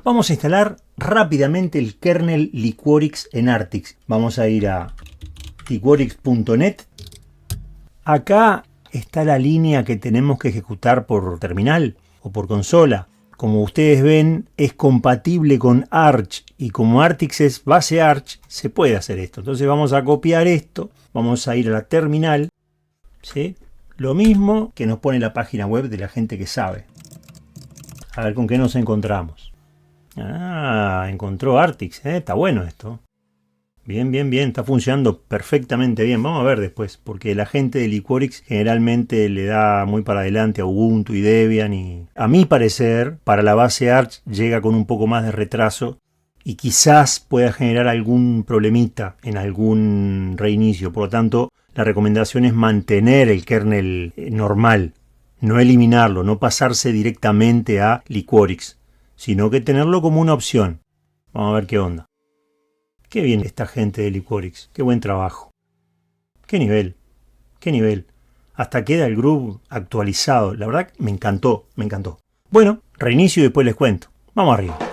Vamos a instalar rápidamente el kernel Liquorix en Artix. Vamos a ir a liquorix.net. Acá está la línea que tenemos que ejecutar por terminal o por consola. Como ustedes ven, es compatible con Arch, y como Artix es base Arch, se puede hacer esto. Entonces vamos a copiar esto, vamos a ir a la terminal, ¿sí? Lo mismo que nos pone la página web de la gente que sabe. A ver con qué nos encontramos. Ah, encontró Artix, está bueno esto. Bien, bien, bien, está funcionando perfectamente bien. Vamos a ver después, porque la gente de Liquorix generalmente le da muy para adelante a Ubuntu y Debian, y a mi parecer, para la base Arch llega con un poco más de retraso y quizás pueda generar algún problemita en algún reinicio. Por lo tanto, la recomendación es mantener el kernel normal, no eliminarlo, no pasarse directamente a Liquorix, sino que tenerlo como una opción. Vamos a ver qué onda. Qué bien esta gente de Liquorix, qué buen trabajo. Qué nivel, qué nivel. Hasta queda el groove actualizado. La verdad me encantó, me encantó. Bueno, reinicio y después les cuento. Vamos arriba.